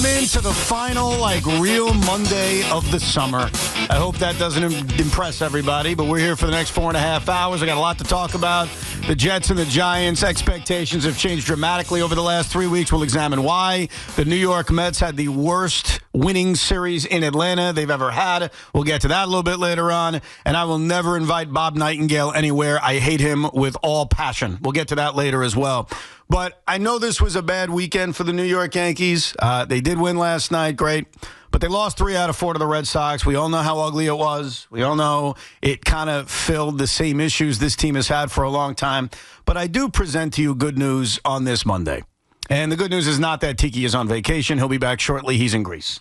Welcome into the final, real Monday of the summer. I hope that doesn't impress everybody, but we're here for the next 4.5 hours. I got a lot to talk about. The Jets and the Giants' expectations have changed dramatically over the last 3 weeks. We'll examine why. The New York Mets had the worst winning series in Atlanta they've ever had. We'll get to that a little bit later on. And I will never invite Bob Nightingale anywhere. I hate him with all passion. We'll get to that later as well. But I know this was a bad weekend for the New York Yankees. They did win last night, great. But they lost 3 out of 4 to the Red Sox. We all know how ugly it was. We all know it kind of filled the same issues this team has had for a long time. But I do present to you good news on this Monday. And the good news is not that Tiki is on vacation. He'll be back shortly. He's in Greece.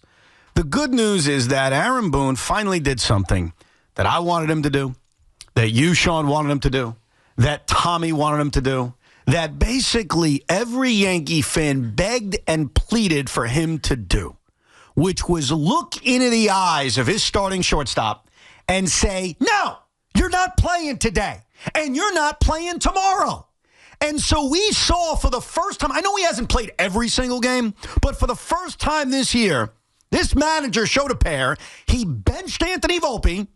The good news is that Aaron Boone finally did something that I wanted him to do, that you, Shaun, wanted him to do, that Tommy wanted him to do, that basically every Yankee fan begged and pleaded for him to do, which was look into the eyes of his starting shortstop and say, no, you're not playing today, and you're not playing tomorrow. And so we saw for the first time, I know he hasn't played every single game, but for the first time this year, this manager showed a pair. He benched Anthony Volpe,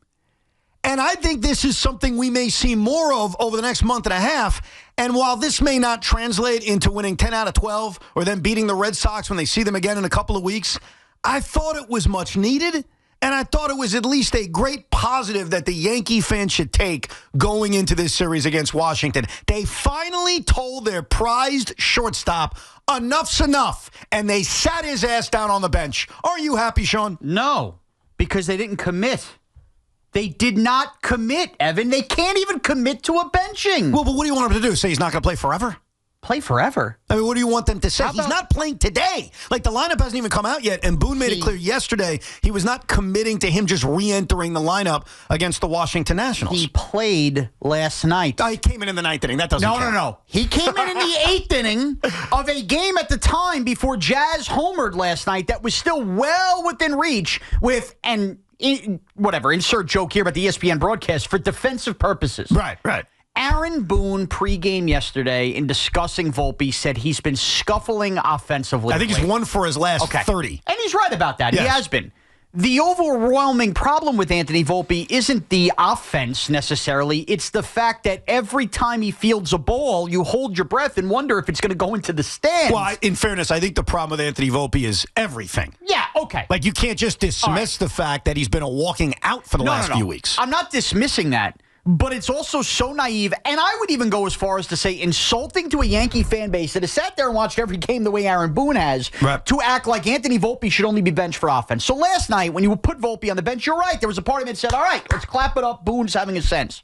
and I think this is something we may see more of over the next month and a half. And while this may not translate into winning 10 out of 12 or then beating the Red Sox when they see them again in a couple of weeks, I thought it was much needed, and I thought it was at least a great positive that the Yankee fans should take going into this series against Washington. They finally told their prized shortstop, enough's enough, and they sat his ass down on the bench. Are you happy, Shaun? No, because they didn't commit. They did not commit, Evan. They can't even commit to a benching. Well, but what do you want him to do? Say he's not going to play forever? Play forever? I mean, what do you want them to say? He's not playing today. The lineup hasn't even come out yet, and Boone made it clear yesterday he was not committing to him just re-entering the lineup against the Washington Nationals. He played last night. He came in the 9th inning. That doesn't count. No. He came in the 8th inning of a game at the time before Jazz homered last night that was still well within reach with, and whatever, insert joke here about the ESPN broadcast, for defensive purposes. Right. Aaron Boone pregame yesterday in discussing Volpe said he's been scuffling offensively. I think he's won for his last 30. And he's right about that. Yes. He has been. The overwhelming problem with Anthony Volpe isn't the offense necessarily. It's the fact that every time he fields a ball, you hold your breath and wonder if it's going to go into the stands. Well, in fairness, I think the problem with Anthony Volpe is everything. Yeah, okay. You can't just dismiss the fact that he's been a walking out for the last few weeks. I'm not dismissing that. But it's also so naive, and I would even go as far as to say insulting to a Yankee fan base that has sat there and watched every game the way Aaron Boone has, to act like Anthony Volpe should only be benched for offense. So last night, when you put Volpe on the bench, you're right. There was a part of me that said, all right, let's clap it up. Boone's having a sense.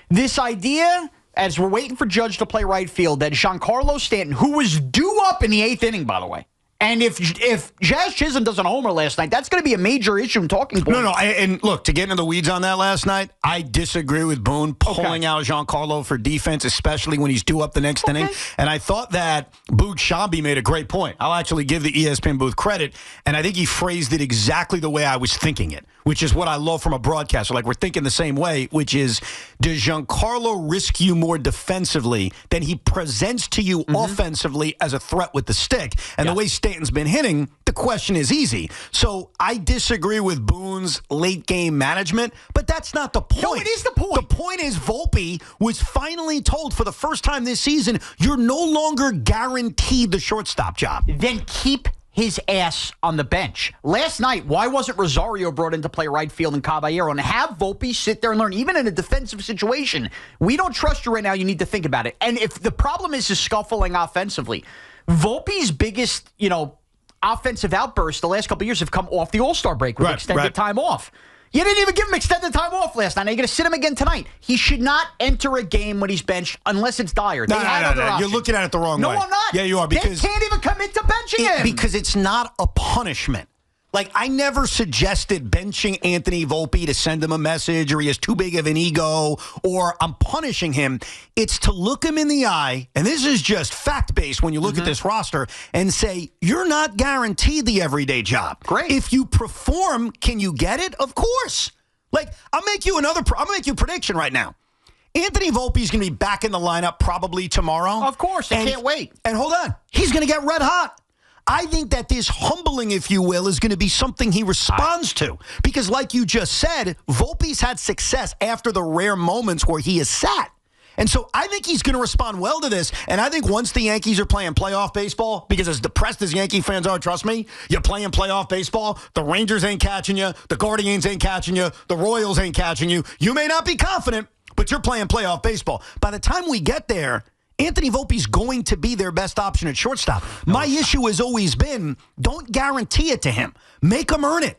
This idea, as we're waiting for Judge to play right field, that Giancarlo Stanton, who was due up in the 8th inning, by the way, and if Jazz Chisholm doesn't homer last night, that's going to be a major issue in talking points. No. And look, to get into the weeds on that last night, I disagree with Boone pulling out Giancarlo for defense, especially when he's due up the next inning. And I thought that Booth Shambi made a great point. I'll actually give the ESPN Booth credit, and I think he phrased it exactly the way I was thinking it, which is what I love from a broadcaster. We're thinking the same way, which is, does Giancarlo risk you more defensively than he presents to you offensively as a threat with the stick? And the way Stanton's been hitting, the question is easy. So I disagree with Boone's late game management, but that's not the point. No, it is the point. The point is Volpe was finally told for the first time this season, you're no longer guaranteed the shortstop job. Then keep his ass on the bench. Last night, why wasn't Rosario brought in to play right field and Caballero, and have Volpe sit there and learn? Even in a defensive situation, we don't trust you right now. You need to think about it. And if the problem is scuffling offensively, Volpe's biggest, offensive outbursts the last couple of years have come off the All-Star break with extended time off. You didn't even give him extended time off last night. Now you're going to sit him again tonight. He should not enter a game when he's benched unless it's dire. No. You're looking at it the wrong way. No, I'm not. Yeah, you are. Because they can't even commit to benching him. Because it's not a punishment. I never suggested benching Anthony Volpe to send him a message or he has too big of an ego or I'm punishing him. It's to look him in the eye, and this is just fact-based when you look at this roster, and say, you're not guaranteed the everyday job. Great. If you perform, can you get it? Of course. I'll make you a prediction right now. Anthony Volpe is going to be back in the lineup probably tomorrow. Of course. I can't wait. And hold on. He's going to get red hot. I think that this humbling, if you will, is going to be something he responds to. Because like you just said, Volpe's had success after the rare moments where he has sat. And so I think he's going to respond well to this. And I think once the Yankees are playing playoff baseball, because as depressed as Yankee fans are, trust me, you're playing playoff baseball, the Rangers ain't catching you, the Guardians ain't catching you, the Royals ain't catching you. You may not be confident, but you're playing playoff baseball. By the time we get there, Anthony Volpe's going to be their best option at shortstop. My issue has always been, don't guarantee it to him. Make him earn it.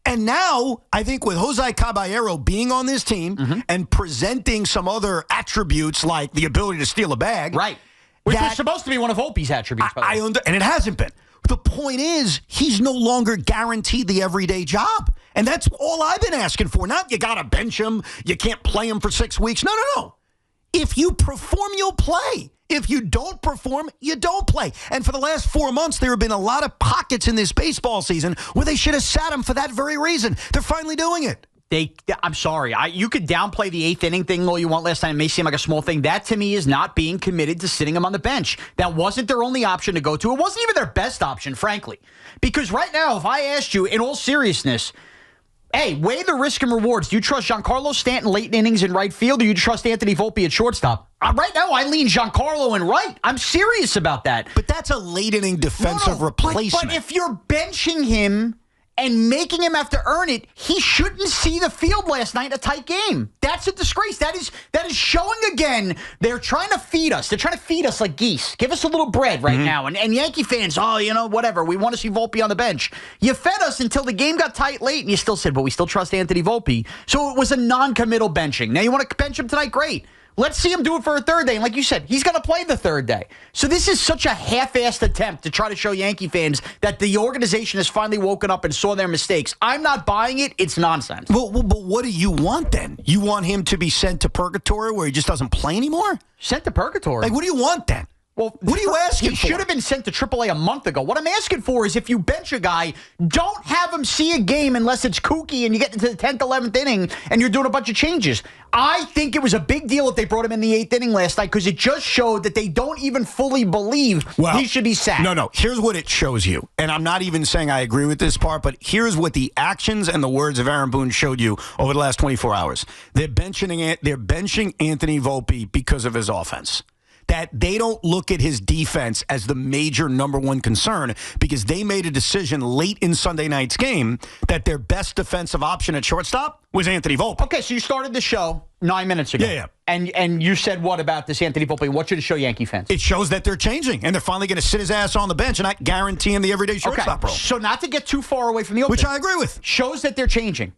And now, I think with Jose Caballero being on this team and presenting some other attributes like the ability to steal a bag. Right. Which was supposed to be one of Volpe's attributes. And it hasn't been. The point is, he's no longer guaranteed the everyday job. And that's all I've been asking for. Not you got to bench him, you can't play him for 6 weeks. No. If you perform, you'll play. If you don't perform, you don't play. And for the last 4 months, there have been a lot of pockets in this baseball season where they should have sat him for that very reason. They're finally doing it. I'm sorry. You could downplay the 8th inning thing all you want last time. It may seem like a small thing. That, to me, is not being committed to sitting him on the bench. That wasn't their only option to go to. It wasn't even their best option, frankly. Because right now, if I asked you, in all seriousness, hey, weigh the risk and rewards. Do you trust Giancarlo Stanton late innings in right field, or do you trust Anthony Volpe at shortstop? Right now, I lean Giancarlo in right. I'm serious about that. But that's a late inning defensive replacement. But if you're benching him and making him have to earn it, he shouldn't see the field last night in a tight game. That's a disgrace. That is showing again. They're trying to feed us. They're trying to feed us like geese. Give us a little bread right now. And Yankee fans, whatever. We want to see Volpe on the bench. You fed us until the game got tight late, and you still said, but we still trust Anthony Volpe. So it was a non-committal benching. Now you want to bench him tonight? Great. Let's see him do it for a third day. And like you said, he's going to play the third day. So this is such a half-assed attempt to try to show Yankee fans that the organization has finally woken up and saw their mistakes. I'm not buying it. It's nonsense. Well, but what do you want then? You want him to be sent to purgatory where he just doesn't play anymore? Sent to purgatory? Like, what do you want then? Well, what are you asking for? He should have been sent to AAA a month ago. What I'm asking for is if you bench a guy, don't have him see a game unless it's kooky and you get into the 10th, 11th inning and you're doing a bunch of changes. I think it was a big deal if they brought him in the 8th inning last night because it just showed that they don't even fully believe he should be sat. No. Here's what it shows you. And I'm not even saying I agree with this part, but here's what the actions and the words of Aaron Boone showed you over the last 24 hours. They're benching Anthony Volpe because of his offense. That they don't look at his defense as the major number one concern because they made a decision late in Sunday night's game that their best defensive option at shortstop was Anthony Volpe. Okay, so you started the show 9 minutes ago. Yeah. And you said what about this Anthony Volpe? What should it show Yankee fans? It shows that they're changing, and they're finally going to sit his ass on the bench and not guarantee him the everyday shortstop role. So not to get too far away from the open. Which I agree with. Shows that they're changing.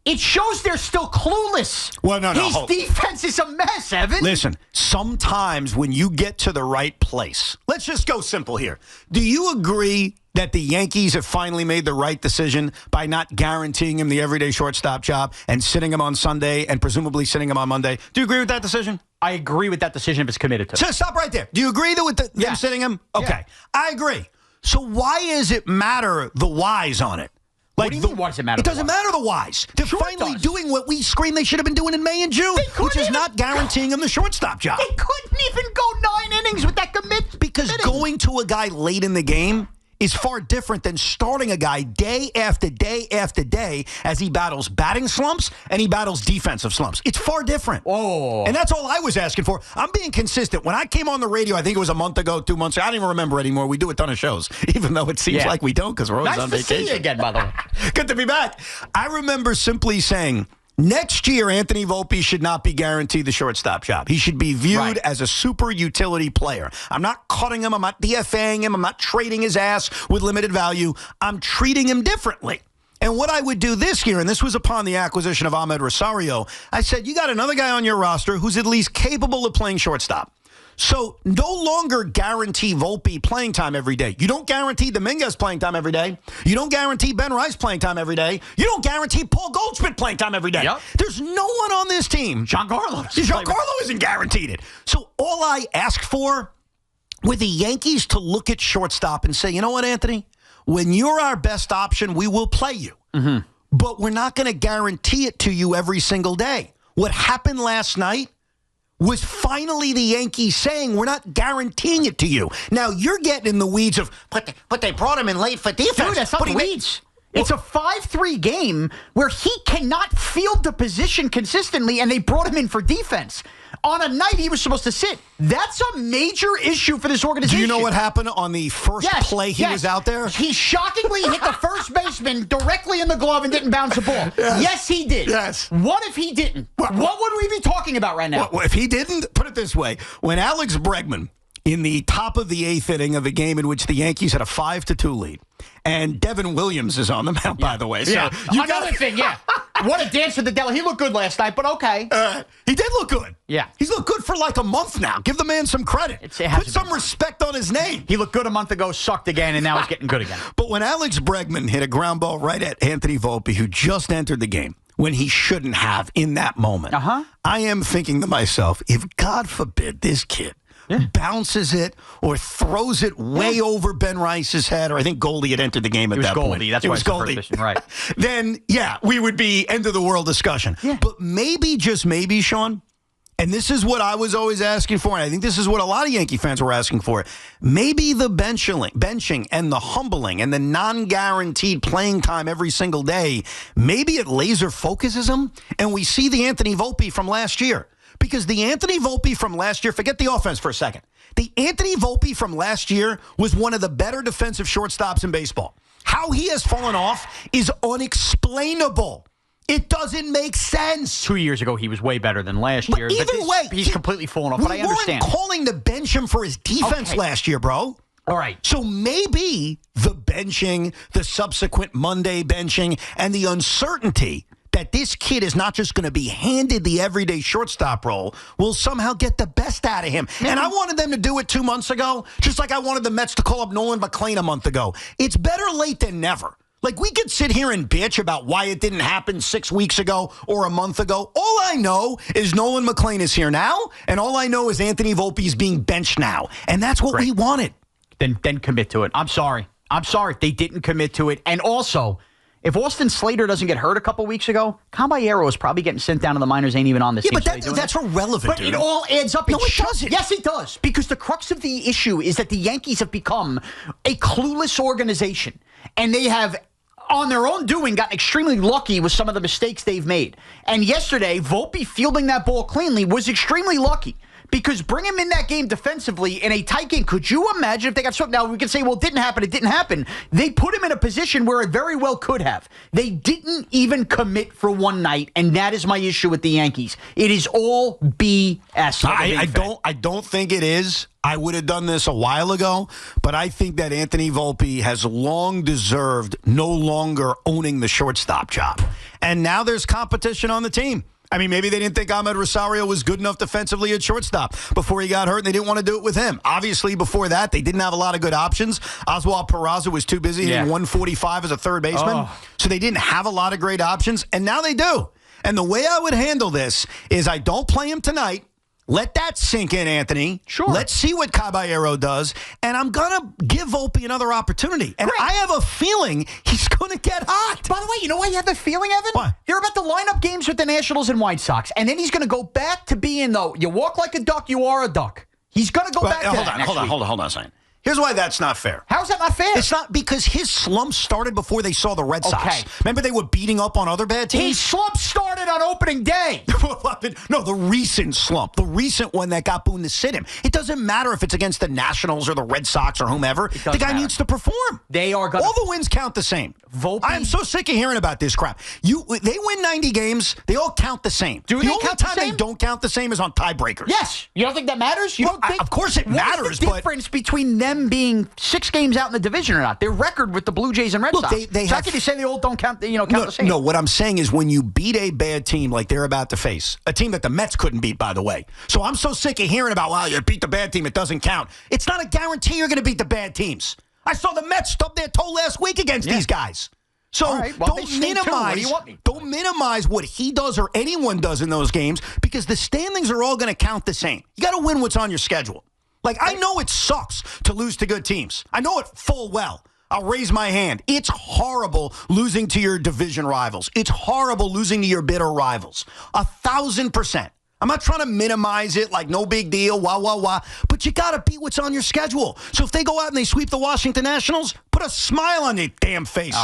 It shows they're still clueless. Well, no. His defense is a mess, Evan. Listen, sometimes when you get to the right place, let's just go simple here. Do you agree that the Yankees have finally made the right decision by not guaranteeing him the everyday shortstop job and sitting him on Sunday and presumably sitting him on Monday? Do you agree with that decision? I agree with that decision if it's committed to. So stop right there. Do you agree with them sitting him? Okay. Yeah. I agree. So why does it matter the whys on it? What do you mean, why does it matter? It doesn't matter the whys. They're finally doing what we screamed they should have been doing in May and June, which is not guaranteeing them the shortstop job. They couldn't even go 9 innings with that commitment. Because going to a guy late in the game is far different than starting a guy day after day after day as he battles batting slumps and he battles defensive slumps. It's far different. Oh. And that's all I was asking for. I'm being consistent. When I came on the radio, I think it was a month ago, 2 months ago. I don't even remember anymore. We do a ton of shows, even though it seems like we don't because we're always on vacation. Nice to see you again, by the way. Good to be back. I remember simply saying, next year, Anthony Volpe should not be guaranteed the shortstop job. He should be viewed as a super utility player. I'm not cutting him. I'm not DFAing him. I'm not trading his ass with limited value. I'm treating him differently. And what I would do this year, and this was upon the acquisition of Ahmed Rosario, I said, you got another guy on your roster who's at least capable of playing shortstop. So no longer guarantee Volpe playing time every day. You don't guarantee Dominguez playing time every day. You don't guarantee Ben Rice playing time every day. You don't guarantee Paul Goldschmidt playing time every day. Yep. There's no one on this team. Giancarlo isn't guaranteed it. So all I asked for with the Yankees to look at shortstop and say, you know what, Anthony? When you're our best option, we will play you. Mm-hmm. But we're not going to guarantee it to you every single day. What happened last night was finally the Yankees saying, we're not guaranteeing it to you. Now, you're getting in the weeds of, but they brought him in late for defense. Dude, that's not the weeds. It's a 5-3 game where he cannot field the position consistently, and they brought him in for defense. On a night he was supposed to sit. That's a major issue for this organization. Do you know what happened on the first play he was out there? He shockingly hit the first baseman directly in the glove and didn't bounce the ball. Yes, he did. Yes. What if he didn't? What would we be talking about right now? Well, if he didn't, put it this way. When Alex Bregman, in the top of the 8th inning of a game in which the Yankees had a 5-2 lead, and Devin Williams is on the mound, by the way. So Another thing. What a dance with the devil. He looked good last night, but okay. He did look good. Yeah. He's looked good for like a month now. Give the man some credit. Put some respect on his name. He looked good a month ago, sucked again, and now he's getting good again. But when Alex Bregman hit a ground ball right at Anthony Volpe, who just entered the game, when he shouldn't have in that moment, I am thinking to myself, if God forbid this kid bounces it or throws it way over Ben Rice's head, or I think Goldie had entered the game at that point. Goldie. That's why it's Goldie. Right. Then, we would be end of the world discussion. Yeah. But maybe, just maybe, Shaun, and this is what I was always asking for, and I think this is what a lot of Yankee fans were asking for, maybe the benching and the humbling and the non-guaranteed playing time every single day, maybe it laser focuses them, and we see the Anthony Volpe from last year. Because the Anthony Volpe from last year, forget the offense for a second. The Anthony Volpe from last year was one of the better defensive shortstops in baseball. How he has fallen off is unexplainable. It doesn't make sense. 2 years ago, he was way better than last year. Either way, he's completely fallen off, but I understand. We weren't calling to bench him for his defense last year, bro. All right. So maybe the benching, the subsequent Monday benching, and the uncertainty that this kid is not just going to be handed the everyday shortstop role will somehow get the best out of him. And I wanted them to do it 2 months ago, just like I wanted the Mets to call up Nolan McLean a month ago. It's better late than never. Like, we could sit here and bitch about why it didn't happen 6 weeks ago or a month ago. All I know is Nolan McLean is here now, and all I know is Anthony Volpe is being benched now. And that's what we wanted. Then commit to it. I'm sorry. They didn't commit to it. And also, if Austin Slater doesn't get hurt a couple weeks ago, Caballero is probably getting sent down to the minors, ain't even on this team. Yeah, but that's irrelevant, But dude. it all adds up. No, it doesn't. Yes, it does. Because the crux of the issue is that the Yankees have become a clueless organization. And they have, on their own doing, gotten extremely lucky with some of the mistakes they've made. And yesterday, Volpe fielding that ball cleanly was extremely lucky. Because bring him in that game defensively in a tight game. Could you imagine if they got swept? Now, we could say, well, it didn't happen. They put him in a position where it very well could have. They didn't even commit for one night, and that is my issue with the Yankees. It is all BS. I don't think it is. I would have done this a while ago, but I think that Anthony Volpe has long deserved no longer owning the shortstop job. And now there's competition on the team. I mean, maybe they didn't think Ahmed Rosario was good enough defensively at shortstop before he got hurt, and they didn't want to do it with him. Obviously, before that, they didn't have a lot of good options. Oswald Peraza was too busy hitting 145 as a third baseman, so they didn't have a lot of great options, and now they do. And the way I would handle this is I don't play him tonight. Let that sink in, Anthony. Sure. Let's see what Caballero does. And I'm going to give Volpe another opportunity. And I have a feeling he's going to get hot. By the way, you know why you have that feeling, Evan? What? They're about to line up games with the Nationals and White Sox. And then he's going to go back to being, you walk like a duck, you are a duck. He's going to go back to that. Hold on a second. Here's why that's not fair. How is that not fair? It's not because his slump started before they saw the Red Sox. Remember they were beating up on other bad teams? His slump started on opening day. No, the recent slump. The recent one that got Boone to sit him. It doesn't matter if it's against the Nationals or the Red Sox or whomever. The guy needs to perform. They are going. All the wins count the same. Volpe. I'm so sick of hearing about this crap. They win 90 games. They all count the same. Do the they only count the time same? They don't count the same is on tiebreakers. Yes. You don't think that matters? Of course it matters. What's the difference between them being 6 games out in the division or not? Their record with the Blue Jays and Red Sox. How can you say they all don't count? Count the same. No, what I'm saying is when you beat a bad team like they're about to face, a team that the Mets couldn't beat, by the way. So I'm so sick of hearing about, you beat the bad team, it doesn't count. It's not a guarantee you're going to beat the bad teams. I saw the Mets stub their toe last week against these guys. So don't minimize what he does or anyone does in those games because the standings are all going to count the same. You got to win what's on your schedule. Like, I know it sucks to lose to good teams. I know it full well. I'll raise my hand. It's horrible losing to your division rivals. It's horrible losing to your bitter rivals. 1,000%. I'm not trying to minimize it like no big deal, wah. But you got to beat what's on your schedule. So if they go out and they sweep the Washington Nationals, put a smile on your damn face.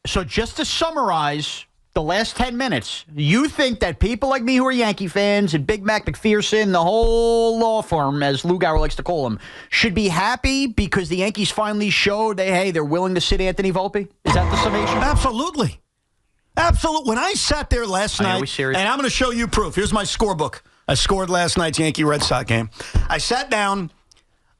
So just to summarize the last 10 minutes, you think that people like me who are Yankee fans and Big Mac McPherson, the whole law firm, as Lou Gower likes to call them, should be happy because the Yankees finally showed they're willing to sit Anthony Volpe? Is that the summation? Absolutely. When I sat there last night, and I'm going to show you proof. Here's my scorebook. I scored last night's Yankee-Red Sox game. I sat down,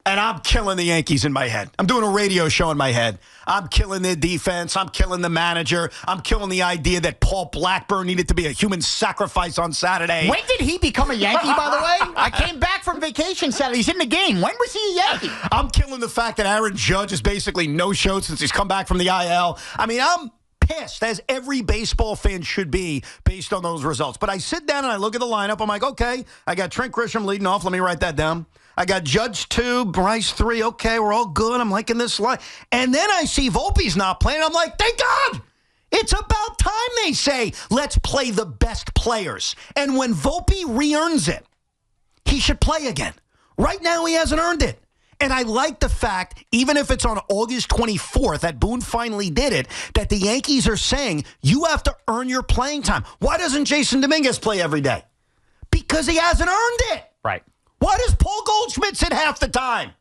and I'm killing the Yankees in my head. I'm doing a radio show in my head. I'm killing their defense. I'm killing the manager. I'm killing the idea that Paul Blackburn needed to be a human sacrifice on Saturday. When did he become a Yankee, by the way? I came back from vacation Saturday. He's in the game. When was he a Yankee? I'm killing the fact that Aaron Judge is basically no-show since he's come back from the IL. I mean, I'm pissed, as every baseball fan should be, based on those results. But I sit down and I look at the lineup. I'm like, okay, I got Trent Grisham leading off. Let me write that down. I got Judge 2, Bryce 3. Okay, we're all good. I'm liking this line. And then I see Volpe's not playing. I'm like, thank God. It's about time, they say. Let's play the best players. And when Volpe re-earns it, he should play again. Right now, he hasn't earned it. And I like the fact, even if it's on August 24th, that Boone finally did it, that the Yankees are saying, you have to earn your playing time. Why doesn't Jason Dominguez play every day? Because he hasn't earned it. Right. Why does Paul Goldschmidt sit half the time?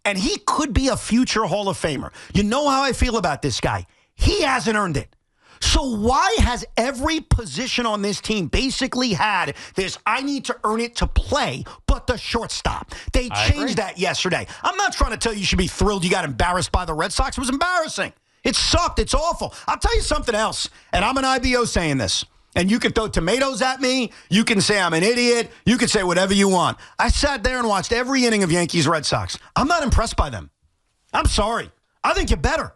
And he could be a future Hall of Famer. You know how I feel about this guy. He hasn't earned it. So why has every position on this team basically had this, I need to earn it to play, but the shortstop? They changed that yesterday. I'm not trying to tell you should be thrilled you got embarrassed by the Red Sox. It was embarrassing. It sucked. It's awful. I'll tell you something else, and I'm an IBO saying this, and you can throw tomatoes at me. You can say I'm an idiot. You can say whatever you want. I sat there and watched every inning of Yankees-Red Sox. I'm not impressed by them. I'm sorry. I think you're better.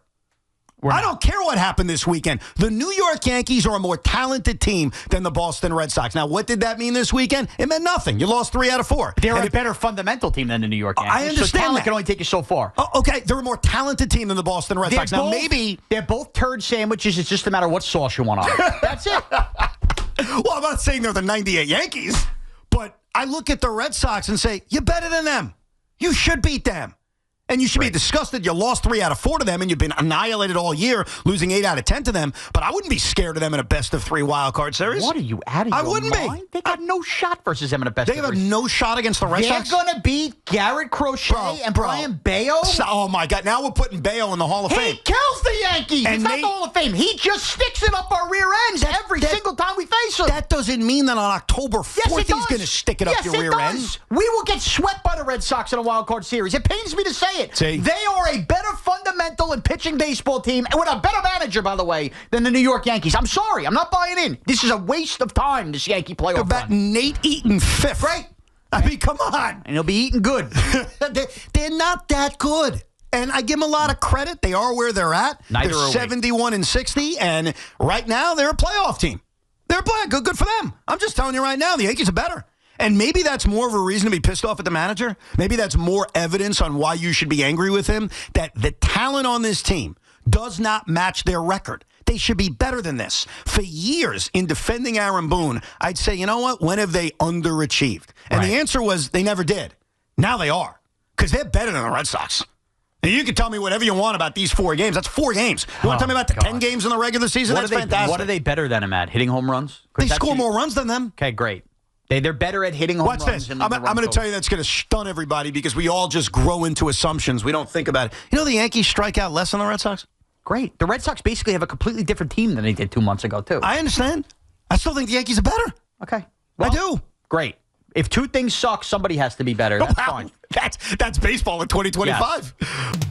I don't care what happened this weekend. The New York Yankees are a more talented team than the Boston Red Sox. Now, what did that mean this weekend? It meant nothing. You lost 3 out of 4. They're a better fundamental team than the New York Yankees. I understand so talent that. can only take you so far. Oh, okay, they're a more talented team than the Boston Red Sox. Now, maybe they're both turd sandwiches. It's just a matter of what sauce you want on it. That's it. Well, I'm not saying they're the 98 Yankees, but I look at the Red Sox and say, you're better than them. You should beat them. And you should be disgusted you lost 3 out of 4 to them, and you've been annihilated all year, losing 8 out of 10 to them. But I wouldn't be scared of them in a best-of-3 wild card series. What are you out of your mind? I wouldn't be. They got no shot versus them in a best-of-3. They have no shot against the Red Sox? They're going to beat Garrett Crochet and Brian Bayo? Oh, my God. Now we're putting Bayo in the Hall of Fame. He kills the Yankees. It's not the Hall of Fame. He just sticks it up our rear ends every single time we face him. That doesn't mean that on October 4th he's going to stick it up your rear end. We will get swept by the Red Sox in a wild card series. It pains me to say it. See? They are a better fundamental and pitching baseball team, and with a better manager, by the way, than the New York Yankees. I'm sorry. I'm not buying in. This is a waste of time, this Yankee playoff run. About Nate Eaton 5th. Right? I mean, come on. And he'll be eating good. They're not that good. And I give them a lot of credit. They are where they're at. Neither they're are 71-60, and right now they're a playoff team. They're good for them. I'm just telling you right now, the Yankees are better. And maybe that's more of a reason to be pissed off at the manager. Maybe that's more evidence on why you should be angry with him, that the talent on this team does not match their record. They should be better than this. For years, in defending Aaron Boone, I'd say, you know what? When have they underachieved? And the answer was they never did. Now they are, because they're better than the Red Sox. And you can tell me whatever you want about these 4 games. That's 4 games. You want to tell me about the 10 games in the regular season? That's fantastic. What are they better than him at? Hitting home runs? They score more runs than them. Okay, great. They're better at hitting home runs. Watch this. I'm going to tell you that's going to stun everybody because we all just grow into assumptions. We don't think about it. You know the Yankees strike out less than the Red Sox? Great. The Red Sox basically have a completely different team than they did 2 months ago, too. I understand. I still think the Yankees are better. Okay. Well, I do. Great. If 2 things suck, somebody has to be better. That's fine. That's baseball in 2025. Yes.